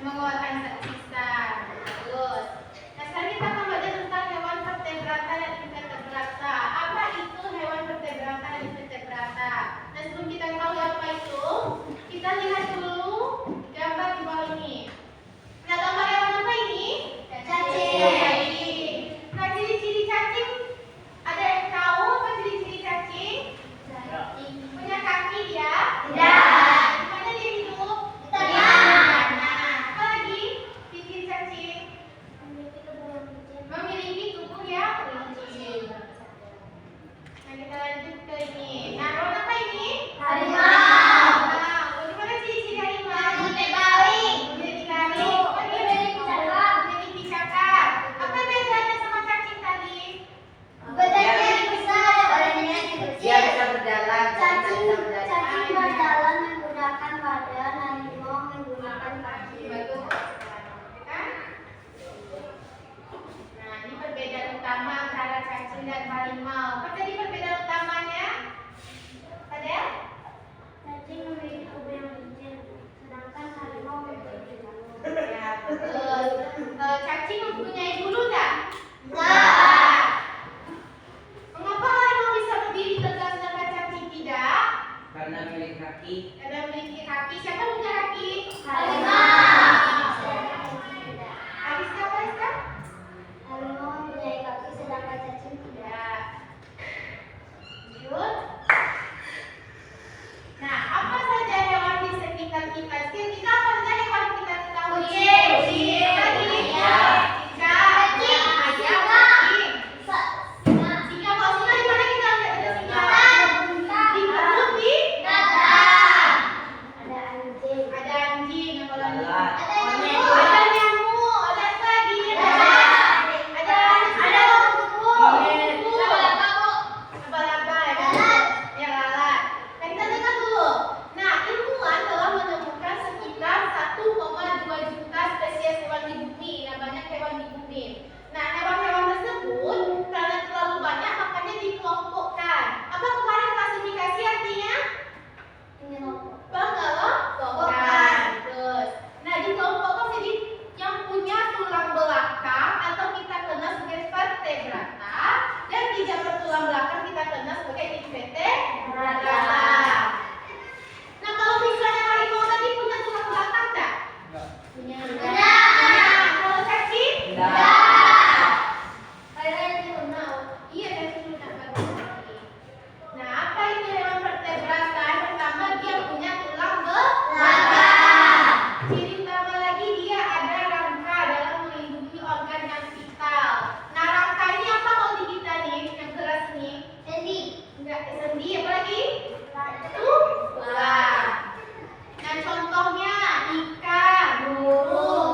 mengeluarkan sisa. Terus, nah sekarang kita akan belajar tentang hewan vertebrata dan invertebrata. Apa itu hewan vertebrata dan invertebrata? Nah sebelum kita tahu apa itu, kita lihat dulu gambar di bawah ini. Nah gambar hewan apa ini? Cacing. Nah ciri-ciri cacing, ada yang tahu apa ciri-ciri cacing? Punya kaki dia? Tidak. Mana dia hidup? Di tanah. Apa lagi? Ciri-ciri cacing memiliki tubuh yang licin. Nah kita lanjut ke ini. Nah hewan apa ini? Harimau. Nah bagaimana ciri-ciri harimau? Memiliki taring. Memiliki cakar. Apa bedanya sama cacing tadi? Badannya besar, badannya kecil. Dia bisa berjalan. Cacing berjalan menggunakan badan, harimau menggunakan kaki. Bagus. Kan? Nah ini perbedaan utama antara cacing dan harimau. Apa tadi perbedaan utamanya? Ada? Cacing memiliki tubuh yang licin, sedangkan harimau memiliki jalur. Ya, betul. Cacing mempunyai bulu tak? Enggak. Mengapa harimau bisa berdiri tegak sedangkan cacing tidak? Karena milik kaki. Ada memiliki kaki. Siapa punya kaki? Harimau. Aliska apa Aliska? Harimau mempunyai kaki, sedangkan cacing tidak. Ya. Lanjut. Nah, apa saja hewan di sekitar kita? Kita apa saja hewan kita ketahui? Kucing. Tadi. Ayam. Cicak. Kucing. Ayam. Singa. Kucing. Singa. Kalau singa di mana kita lihat ada singa? Di kebun di Kandang. Ada anjing. ada anjing. Apa lagi? Lalat. Ada nyamuk. Ada nyamuk. Ada apa lagi? Ada kupu. Laba-laba ya kan? Ya lalat. Nah kita dengar dulu. Nah ilmuwan telah menemukan sekitar 1,2 juta spesies hewan di bumi. Nah banyak hewan di bumi. Nah hewan-hewan tersebut karena terlalu banyak makanya dikelompokkan. Apa kemarin klasifikasi artinya? Pengelompokan. Terus, nah dikelompokkan jadi yang punya tulang belakang atau kita kenal sebagai vertebrata dan tidak bertulang belakang kita kenal sebagai invertebrata. Nah kalau misalnya harimau tadi punya tulang belakang tak? Nah, kalau cacing? Iya cacing lunak bagus. Nah apa itu hewan vertebrata? Pertama dia punya tulang belakang. Ciri utama lagi dia ada rangka dalam melindungi organ yang vital. Nah rangka ini apa kalau di kita nih yang keras nih? Enggak sendi apa lagi? Tulang. Nah contohnya ikan, burung,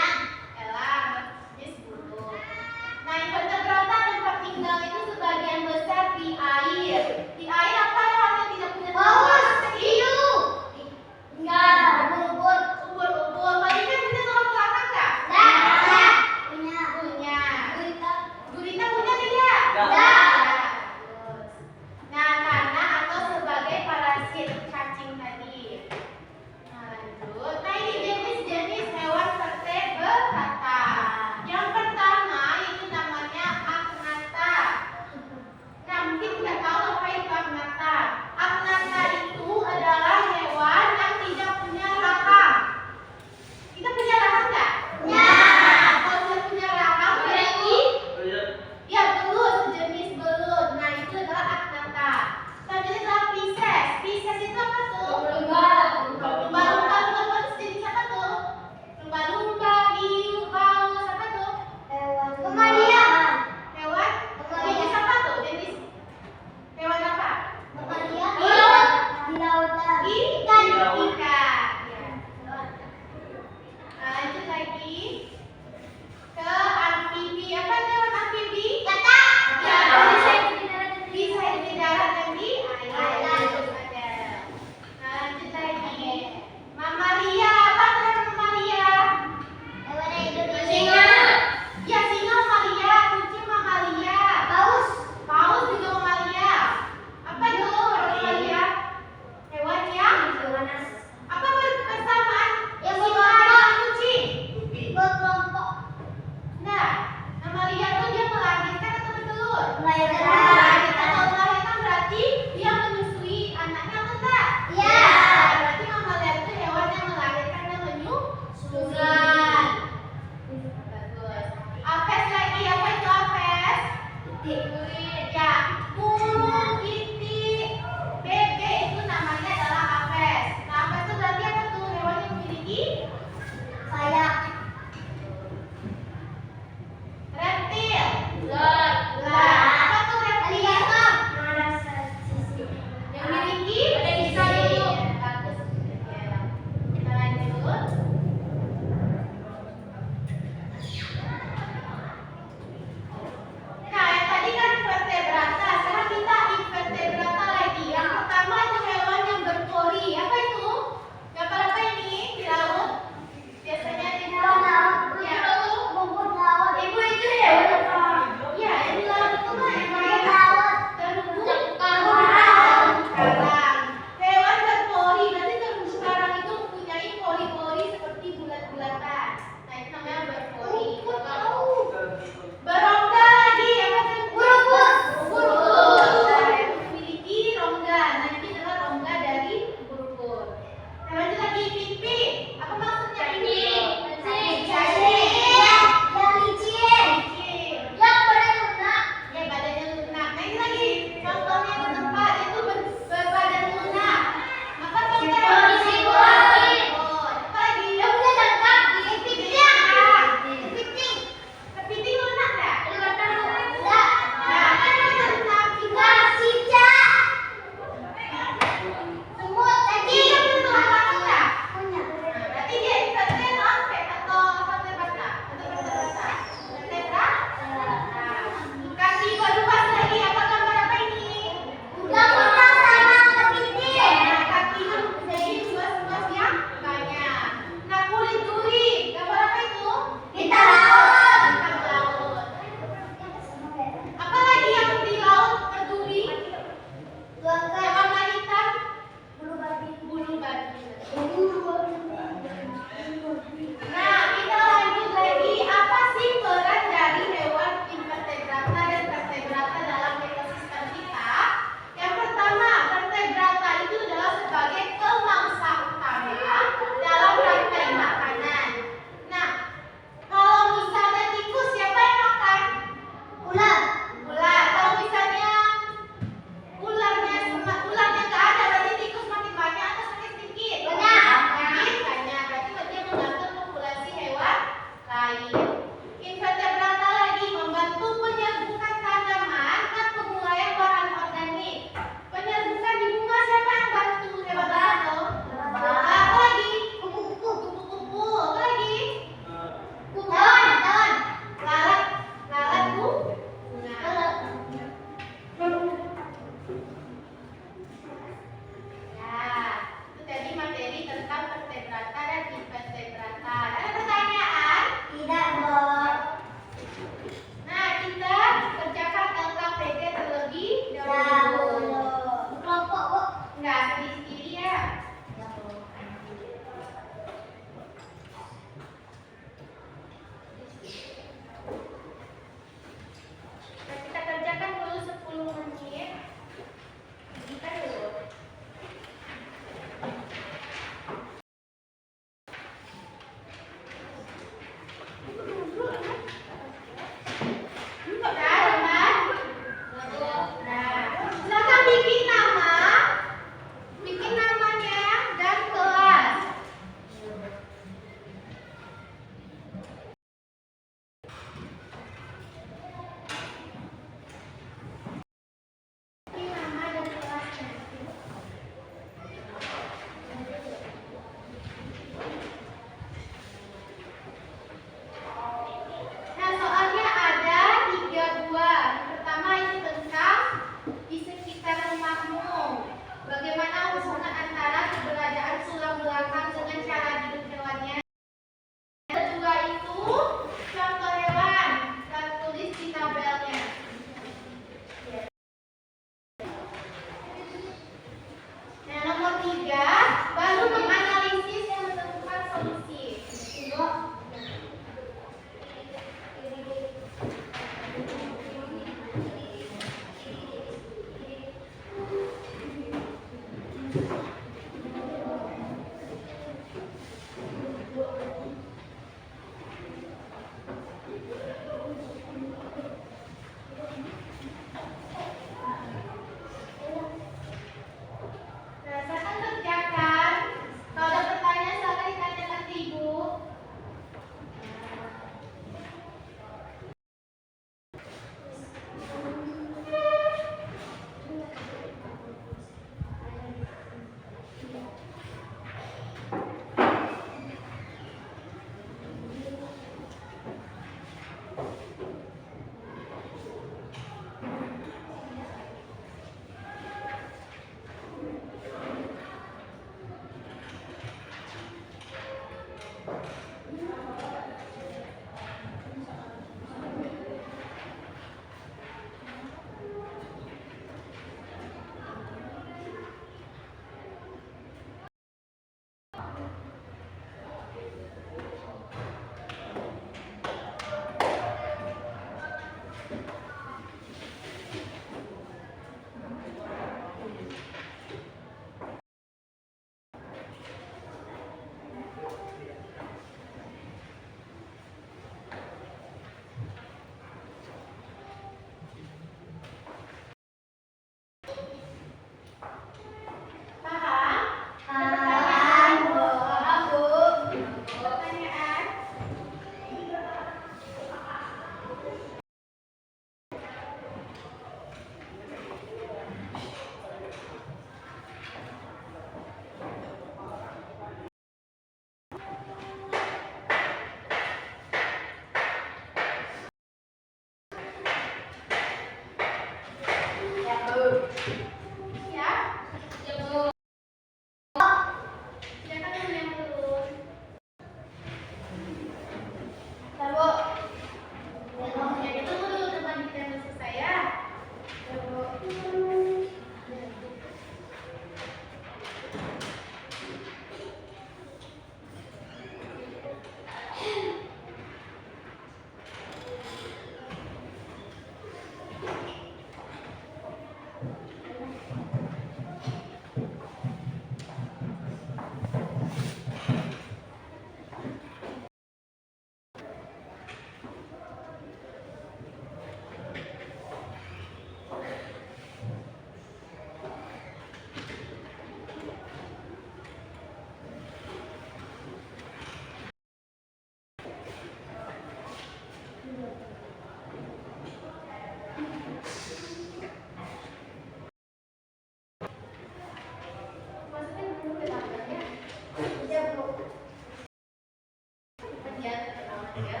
Iya,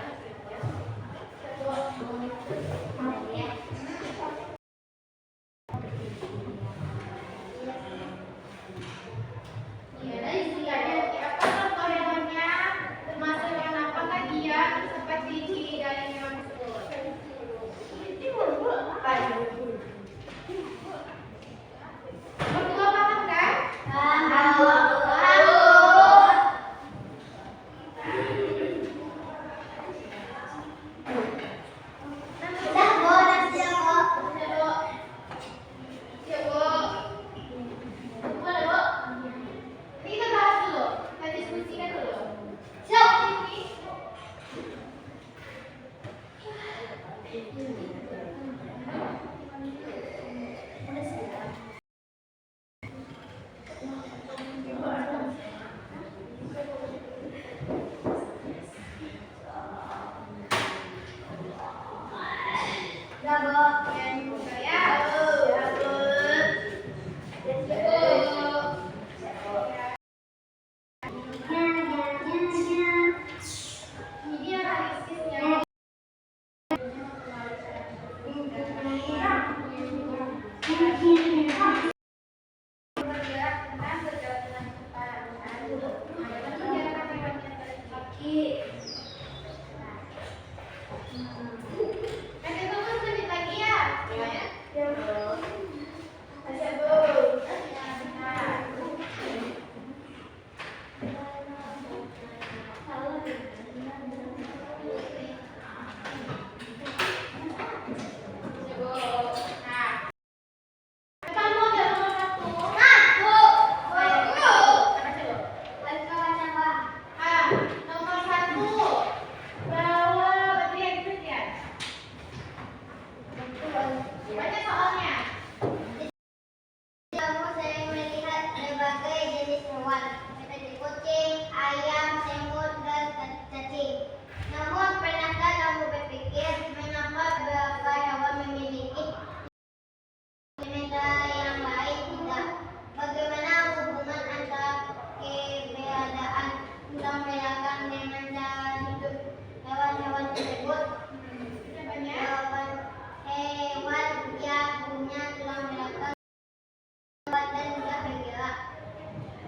dari sini ada apa contoh hewannya? Termasuk hewan apakah dia? Seperti ciri dari hewan tersebut. Berdua paham kan? Kita bahas dulu, kita diskusikan dulu. Ini yang buka ya. Ini dia analisisnya. Bergerak tentang bergerak dengan cepat. Mengerjakan hewannya kaki. Ada tunggu sebentar lagi ya. Ya. Ada Bu. Nomor satu, bawa baterai kesekian. Baca soalnya. Kamu sering melihat berbagai jenis hewan seperti kucing, ayam, semut, dan cacing. Namun, pernahkah kamu berpikir mengapa beberapa hewan memiliki sementara yang lain tidak? Bagaimana hubungan antara keberadaan tulang belakang dengan cara hidup hewan-hewan tersebut? Hewan yang punya tulang belakang dan tidak bergerak.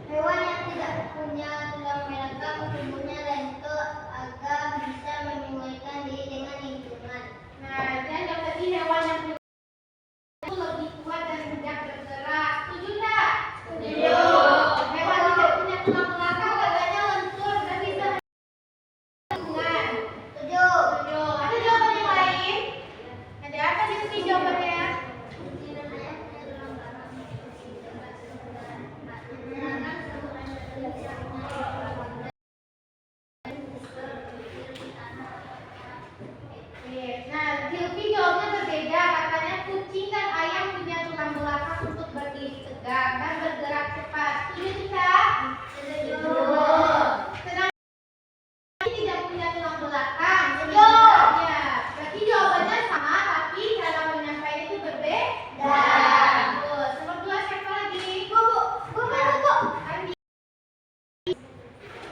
Hewan yang tidak punya tulang belakang tubuhnya lentur agar bisa menyesuaikan diri dengan lingkungan. Nah, dan berarti hewan yang punya itu lebih kuat dan mudah bergerak. Setuju nggak? Setuju. Hewan tidak punya tulang belakang badannya lentur dan bisa lingkungan. Setuju. Setuju. Ada jawaban yang lain? Ada apa di sini jawabannya? Nah, Hilfi jawabnya berbeda. Katanya kucing dan ayam punya tulang belakang untuk berdiri tegak dan bergerak cepat. Setuju tidak? Setuju. Sedangkan tidak punya tulang belakang. Setuju. Ya, berarti jawabannya sama, tapi cara menyampaikan itu berbeda. Bagus. Nomor dua siapa lagi? Bu. Andi.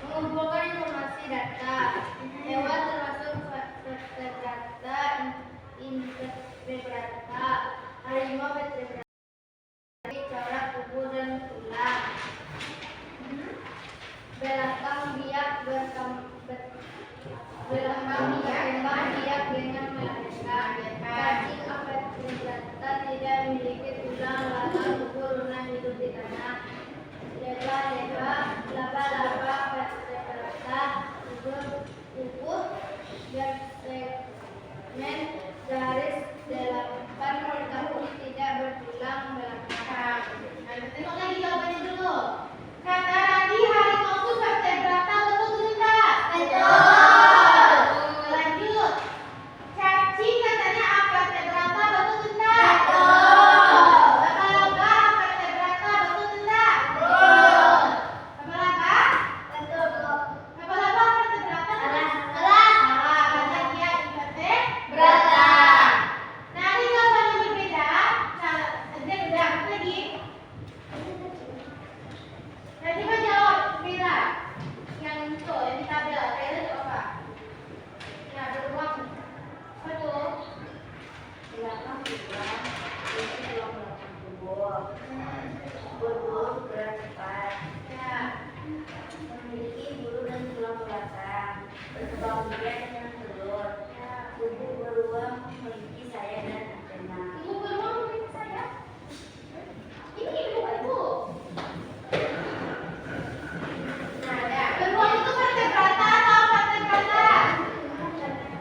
Mengumpulkan informasi data. Hewan termasuk vertebrata, invertebrata, harimau vertebrata, corak tubuh dan tulang. Belakang biak dengan melengkung. Cacing vertebrata tidak memiliki tulang, lalu tubuh lunak hidup di tanah. Laba-laba vertebrata, tubuh bersegmen garis delapan tapi tidak bertulang belakang. Nah, tengok lagi jawabannya dulu. Kata Randi, harimau itu vertebrata, betul tidak? Betul. Lanjut. Cacing katanya vertebrata, betul tidak? Betul. Laba-laba vertebrata, betul tidak? Betul. Laba-laba? Betul. Laba-laba vertebrata? Salah. Salah, karena dia invertebrata. Berata. Nah, ini jawaban yang berbeda. berkembang biak dengan telur. Tubuh beruang memiliki sayap dan antena. Tubuh beruang memiliki sayap. Ini ibu. Nah, ada. Beruang itu vertebrata atau vertebrata?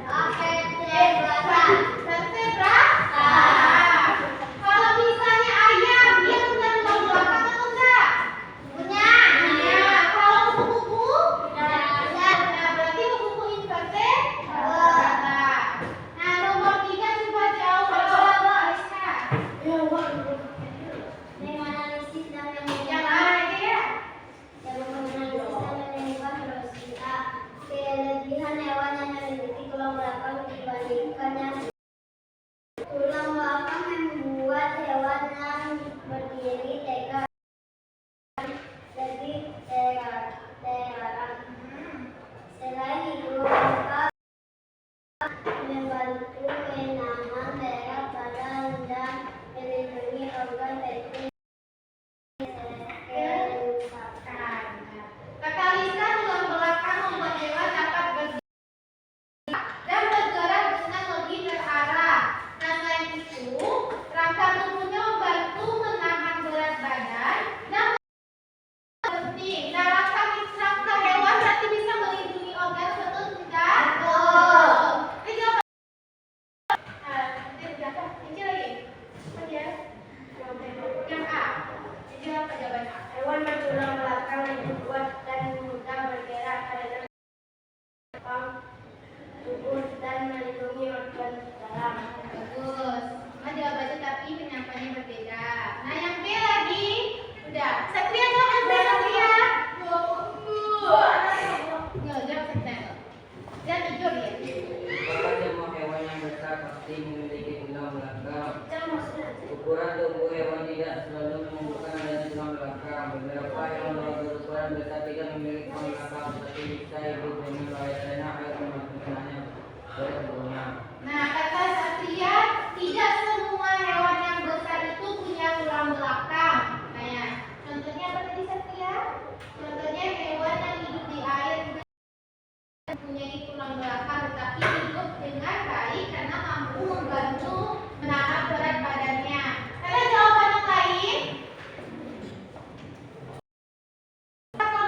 Vertebrata. Vertebrata. Kalau misalnya ayam, dia punya tulang belakang atau enggak? Punya. Punya. Kalau kupu-kupu? Punya. Nah, berarti kupu-kupu invertebrata. Nah, nomor 3 coba jawab. Aisyah. Menganalisis dan Yang mengubah. mana aja ya? Yang menganalisis dan mengubah terus A. Kelebihan hewan yang memiliki tulang belakang dibandingkan yang tulang belakang membuat hewan yang berdiri tegak lebih tegar. Selain itu, mereka membantu menahan berat badan dan melindungi organ penting kerusakan. Kata Lisa, tulang belakang membuat hewan dapat berdiri dan bergerak dengan lebih terarah. Nah, selain itu, rangka tubuhnya membantu menahan berat badan dan penting. Nah, rangka hewan berarti bisa melindungi organ, betul tidak? Betul. Ini jawab. Nah, nanti berapa? Ini lagi. Apa dia? Yang A. Ini apa jawaban A? Hewan bertulang belakang lebih kuat dan mudah bergerak karena menopang tubuh dan melindungi organ dalam. Bagus. Cuma jawabannya tapi penyampaiannya berbeda. Nah, yang B lagi. Udah. Satria jawab yang B, Satria. Nggak, jawab Satria. Dan hijau dia. Apakah semua hewan yang besar pasti memiliki tulang belakang? Jangan maksudnya. Ukuran tubuh hewan tidak selalu menunjukkan adanya tulang belakang. Beberapa hewan berukuran besar tidak memiliki tulang belakang, tetapi bisa hidup dengan baik karena air memasukkannya dari tubuhnya. Nah, kata Satria, tidak semua hewan yang besar itu punya tulang belakang. Nah, contohnya apa tadi Satria? Contohnya hewan yang hidup di air mempunyai tulang belakang tetapi hidup dengan baik karena mampu membantu menahan berat badannya. Ada jawaban yang lain? Kalau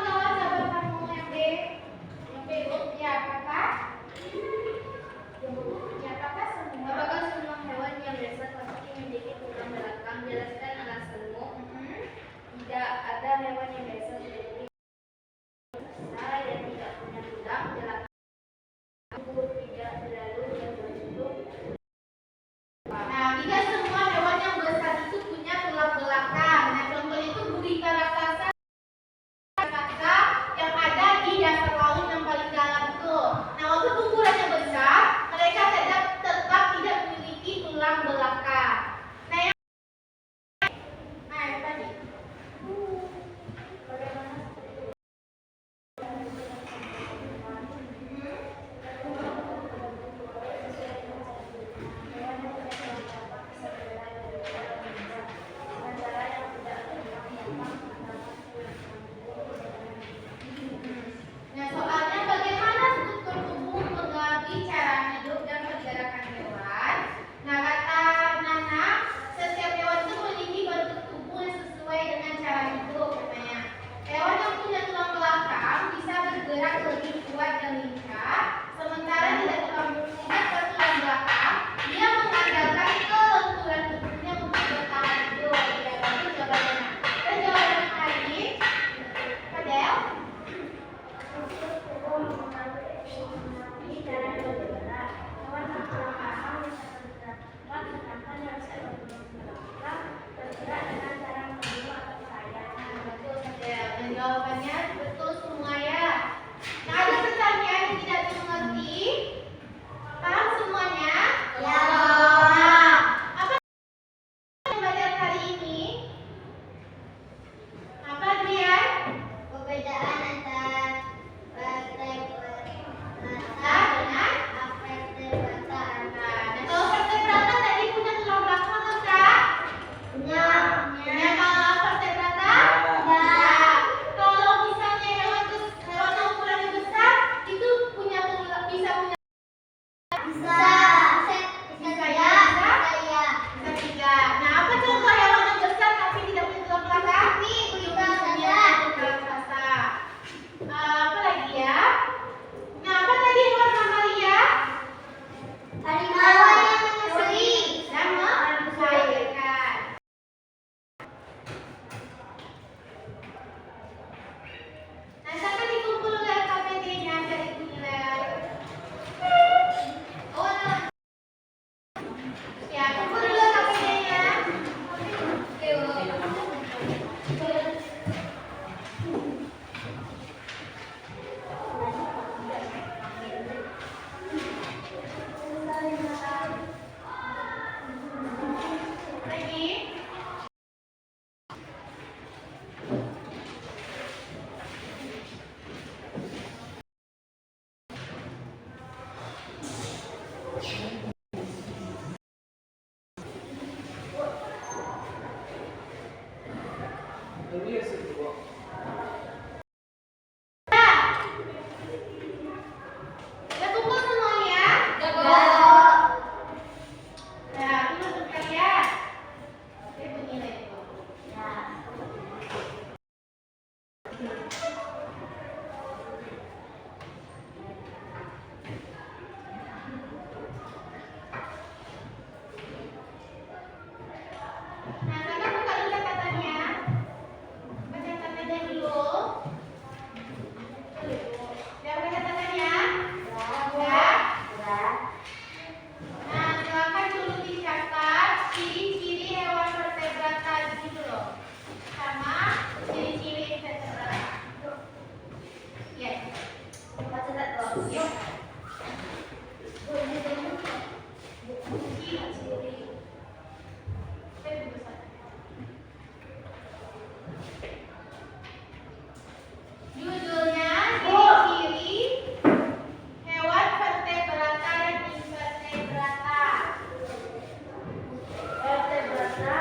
Sudah kumpul semuanya? Nah, tunggu sebentar ya. Saya bunyi itu. Nah, kakak buka dulu catatannya. Baca catatannya dulu. Udah buka catatannya? Udah? Nah, silakan dulu dicatat ciri-ciri hewan vertebrata gitu loh. Sama ciri-ciri invertebrata. Ya. Yuk. Ciri-ciri. Judulnya ciri-ciri hewan vertebrata dan invertebrata. Dan invertebrata.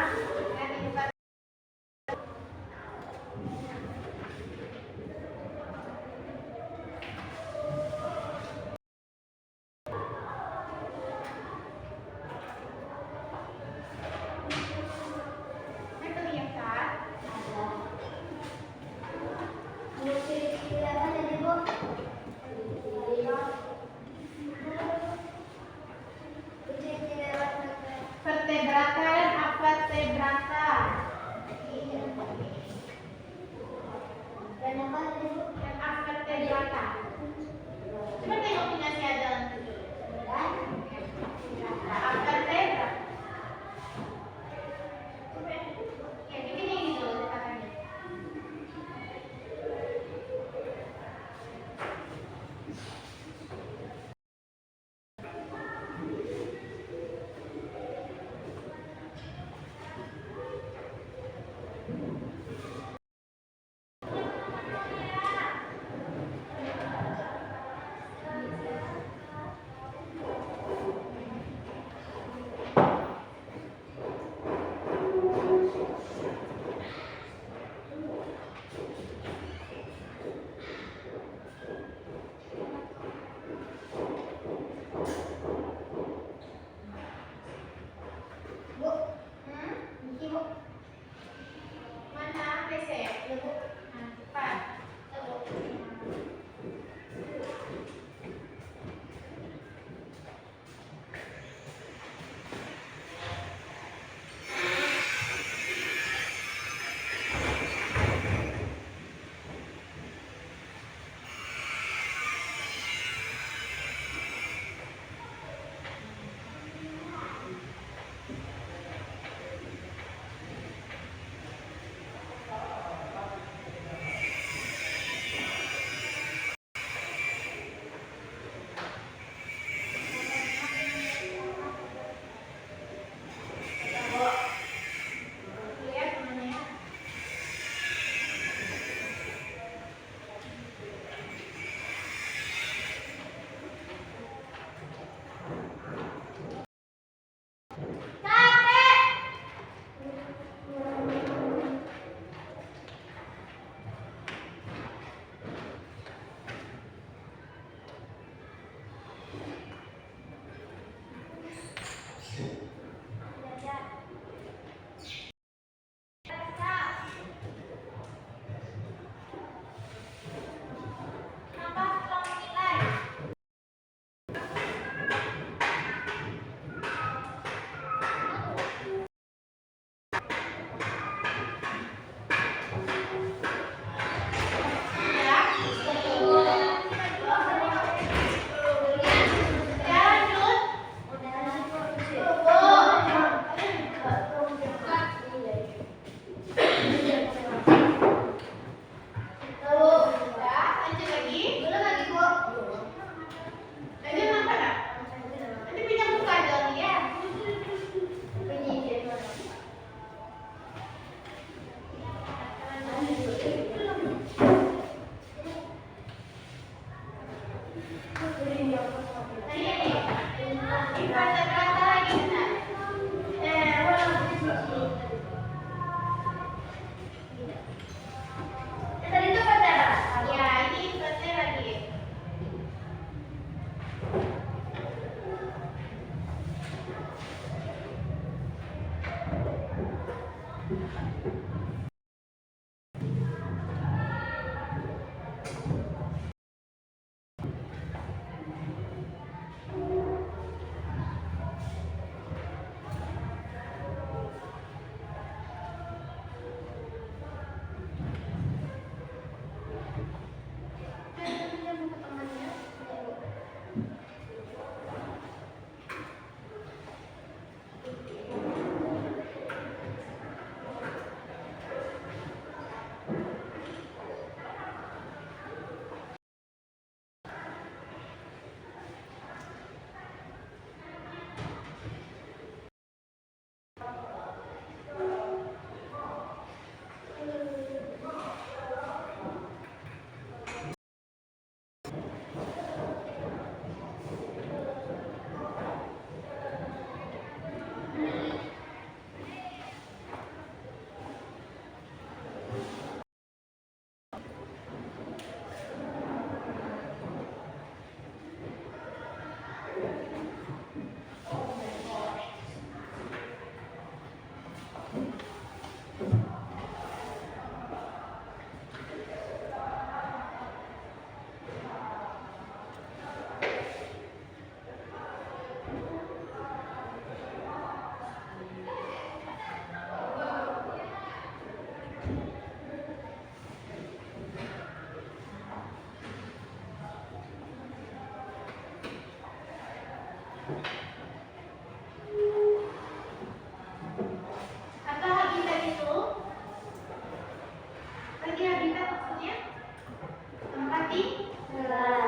Berasa berapa lagi nak? Tadi itu berapa? Ya, ini selesai lagi. Apa habitat itu? Lagi habitat maksudnya? Tempat tinggal.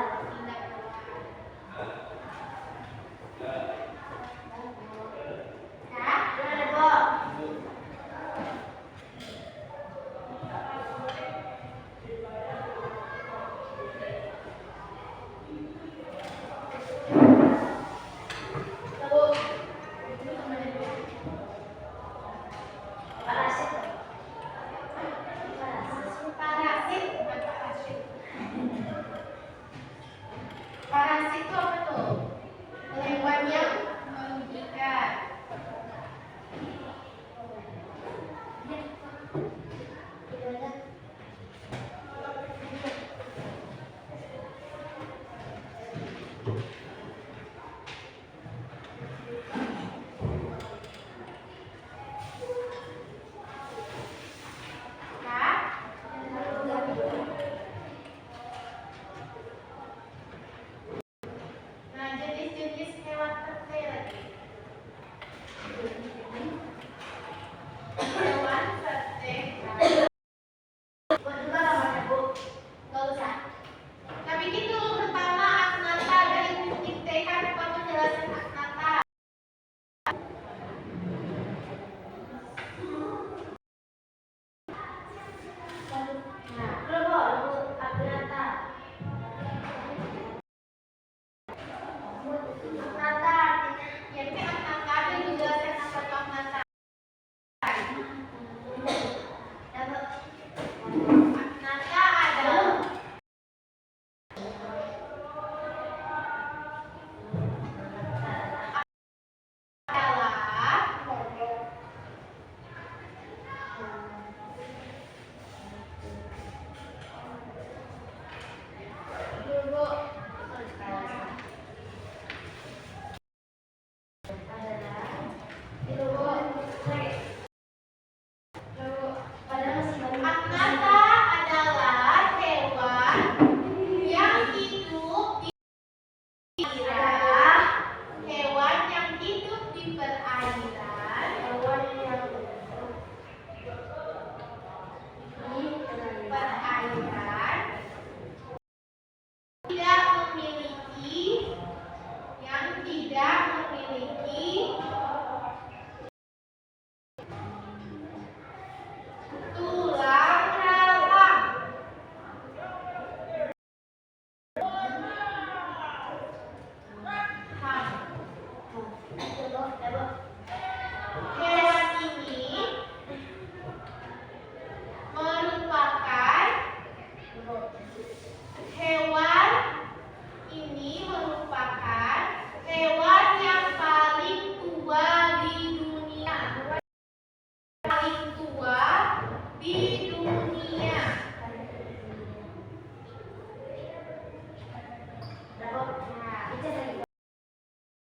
Parasit, bukan parasit. Parasit itu apa tuh? Hewan yang merugikan. Nah, jenis-jenis hewan terkait lagi. Hewan terkait. Gak usah. Tapi gitu pertama Agnata dari titik TK dapat menjelaskan Agnata. Nah, Agnata. Agnata artinya, ya tapi Agnata ada yang menjelaskan apa itu Agnata. Agnata adalah dulu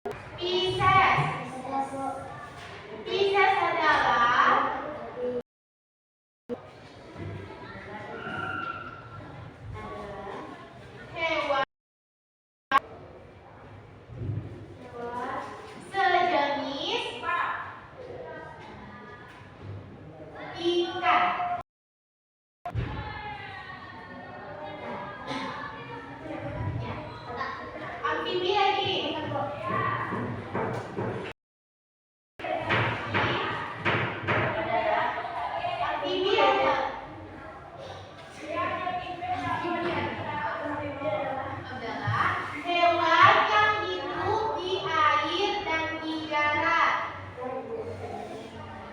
Pisces. Pisces adalah hewan sejenis ikan. Amfibi lagi. Amfibi ada. Adalah hewan yang hidup di air dan di darat.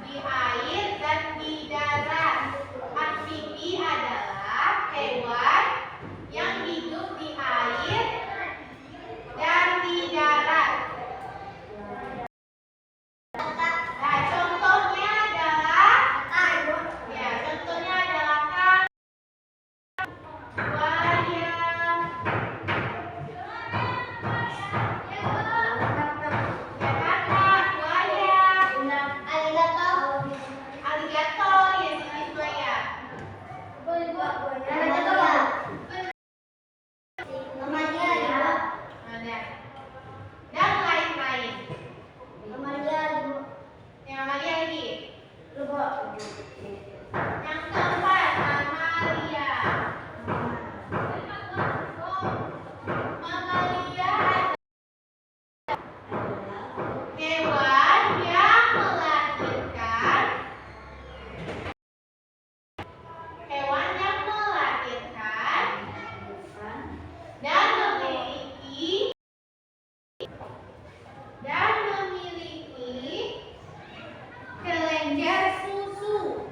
Di air dan di darat. Amfibi adalah hewan yang hidup di air dan di darat. Nah, contohnya adalah kan buaya, buaya, aligator, ya jenis buaya. Ada. Dan lain-lain. Yang Amalia lagi. Yang keempat, mamalia. Mamalia adalah hewan yang melahirkan. Hewan yang melahirkan dan memiliki kelenjar susu.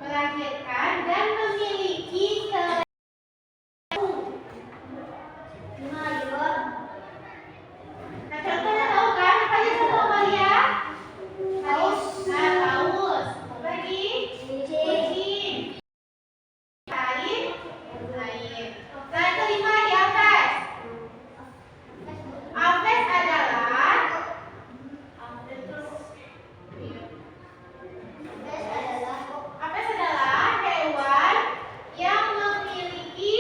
Melahirkan dan memiliki kelenjar susu. Nah, contohnya tahu kan? Apa aja contoh Amalia? Paus. Nah, paus. Lagi? Kucing. Lain. Yang kelima di Apes. Apes adalah hewan yang memiliki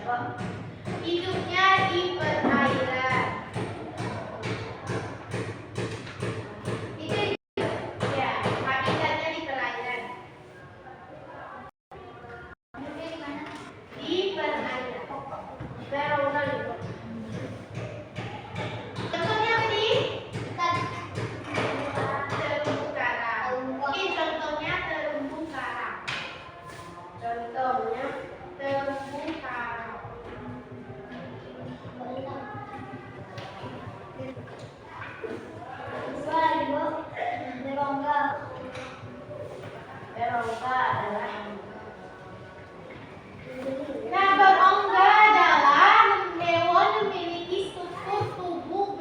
Hidupnya di perairan. Itu ya, habitatnya di perairan. Di perairan. Contohnya apa nih? Terumbu karang. Mungkin contohnya terumbu karang. Contohnya terumbu karang. Berongga adalah Nah, berongga adalah hewan memiliki struktur tubuh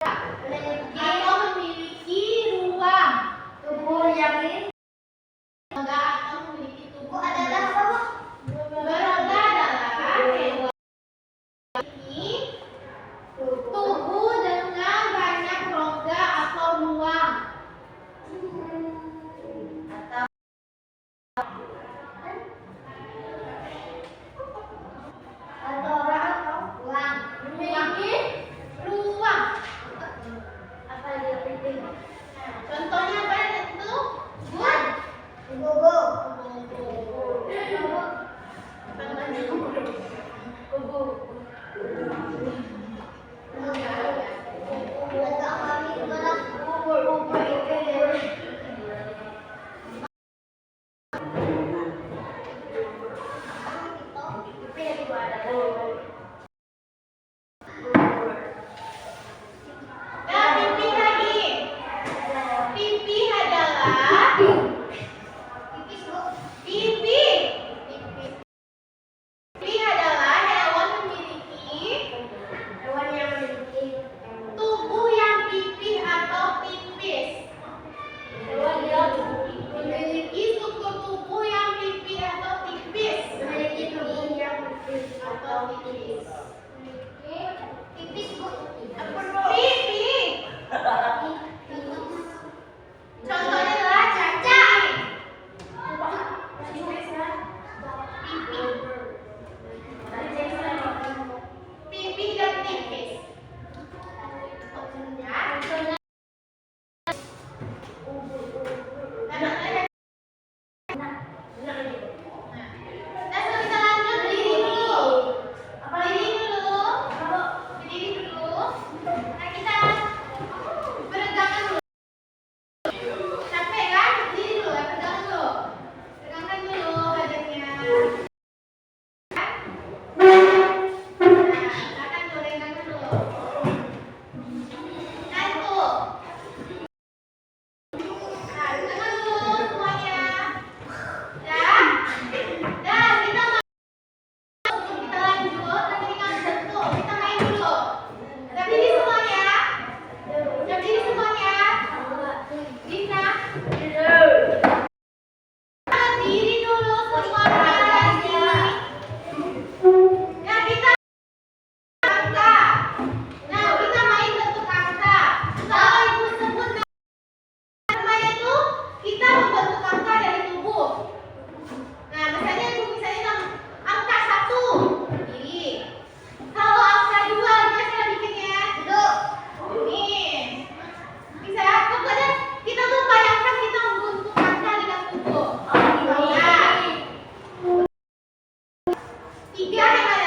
atau memiliki ruang tubuh yang berongga atau memiliki tubuh adalah apa? Berongga adalah hewan ini tubuh dengan banyak rongga atau ruang. Contohnya apa itu? Nah, pipi lagi. Pipi adalah Pipi adalah hewan yang memiliki tubuh yang pipih atau tipis. Hewan yang memiliki struktur tubuh yang pipih atau tipis. Memiliki tubuh yang pipih atau tipis. Tipis bu. Pipi. Contohnya adalah cacing. Pipi dan tipis. Kita lanjut berdiri dulu. Berdiri dulu. Nah, kita peregangan dulu. Capek kan? Berdiri dulu, pegang dulu. Pegangkan dulu badannya. Silakan dulu, pegangkan dulu. Satu. Nah, pegangkan dulu semuanya. Dan kita lanjut, tapi kita sentuh. Kita main dulu. Berdiri semuanya. Berdiri semuanya. Bisa. Berdiri dulu semuanya. Nah, kita angka. Nah, kita main bentuk angka. Kalau ibu sebut namanya itu, kita membentuk angka dari tubuh. Nah, misalnya angka 1. Berdiri. Kalau angka 2, gimana cara bikinnya? Duduk. Nih. Bisa, pokoknya kita tuh bayangkan kita membentuk angka dengan tubuh. Nah. 3 gimana?